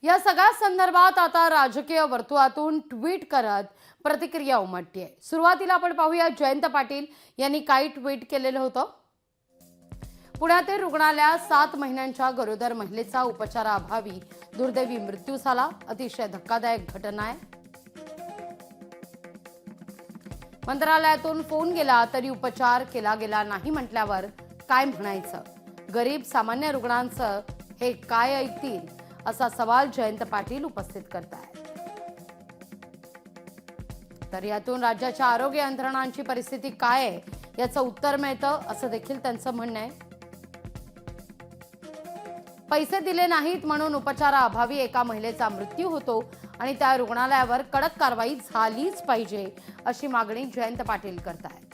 या सगळ्या संदर्भात आता राजकीय वर्तुळातून ट्विट करत प्रतिक्रिया उमटते। सुरुवातीला आपण पाहूया जयंत पाटील यांनी काय ट्विट केलेलं होतं। पुण्यातील रुग्णालयात 7 महिन्यांच्या गरोदर महिलेचा उपचाराअभावी दुर्दैवी मृत्यू झाला। अतिशय धक्कादायक घटना आहे। मंत्रालयातून फोन गेला तरी उपचार केला गेला नाही म्हटल्यावर काय म्हणायचं? गरीब सामान्य रुग्णांचं हे काय ऐकतील असा सवाल जयंत पाटील उपस्थित करतायत। तर यातून राज्याच्या आरोग्य यंत्रणांची परिस्थिती काय आहे याचं उत्तर मिळतं असं देखील त्यांचं म्हणणं आहे। पैसे दिले नाहीत म्हणून उपचाराअभावी एका महिलेचा मृत्यू होतो आणि त्या रुग्णालयावर कडक कारवाई झालीच पाहिजे अशी मागणी जयंत पाटील करतायत।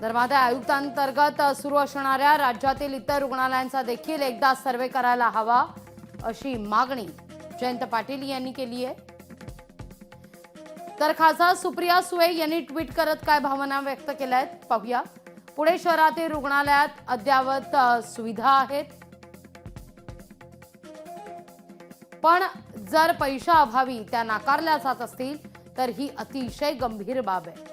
धर्मादाय आयुक्तांतर्गत सुरू असणाऱ्या राज्यातील इतर रुग्णालयांचा देखील एकदा सर्वे करायला हवा अशी मागणी जयंत पाटील यांनी केली आहे। तर खासदार सुप्रिया सुळे यांनी ट्विट करत काय भावना व्यक्त केल्या आहेत पाहूया। पुणे शहरातील रुग्णालयात अद्यावत सुविधा आहेत, पण जर पैशाअभावी त्या नाकारल्या जात असतील तर ही अतिशय गंभीर बाब आहे।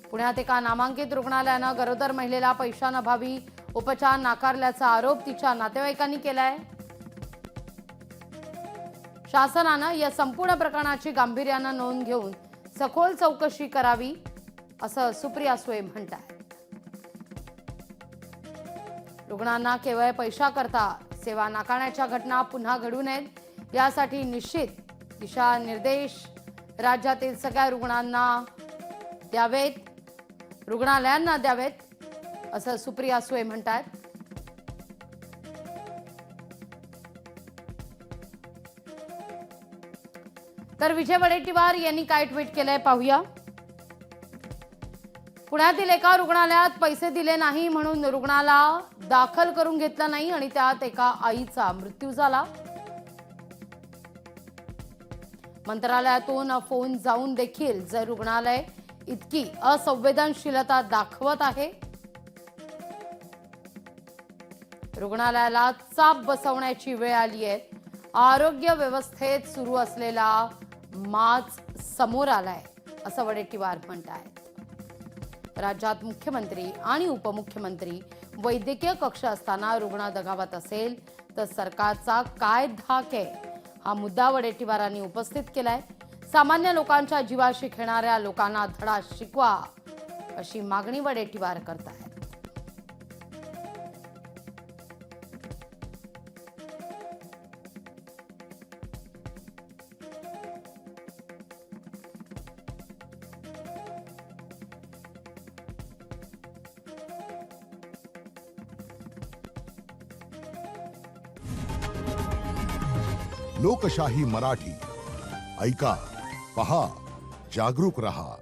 पुण्यात एका नामांकित रुग्णालयानं गरोदर महिलेला पैशांअभावी उपचार नाकारल्याचा आरोप तिच्या नातेवाईकांनी केलाय। शासनानं या संपूर्ण प्रकरणाची गांभीर्यानं नोंद घेऊन सखोल चौकशी करावी असं सुप्रिया सुळे म्हणतात। रुग्णांना केवळ पैशाकरता सेवा नाकारण्याच्या घटना पुन्हा घडू नयेत यासाठी निश्चित दिशा निर्देश राज्यातील सगळ्या रुग्णालयांना द्यावेत असं सुप्रिया सुळे म्हणतात। तर विजय वडेट्टीवार यांनी काय ट्विट केलंय पाहूया। पुण्यातील एका रुग्णालयात पैसे दिले नाही म्हणून रुग्णाला दाखल करून घेतलं नाही आणि त्यात एका आईचा मृत्यू झाला। मंत्रालयातून फोन जाऊन देखील जर रुग्णालय इतकी असंवेदनशीलता दाखवत आहे, रुग्णालयाला चाप बसवण्याची वेळ आली आहे। आरोग्य व्यवस्थेत सुरू असलेला माज समोर आलाय असं वडेट्टीवार म्हणतात। राज्यात मुख्यमंत्री आणि उपमुख्यमंत्री वैद्यकीय कक्ष असताना रुग्ण दगावत असेल तर सरकारचा काय धाक आहे हा मुद्दा वडेट्टीवारांनी उपस्थित केलाय। सामान्य लोकांच्या जीवाशी खेळणाऱ्या लोकांना धडा शिकवा अशी मागणी वडेट्टीवार करतायत। लोकशाही मराठी ऐका, पहा, जागरूक रहा।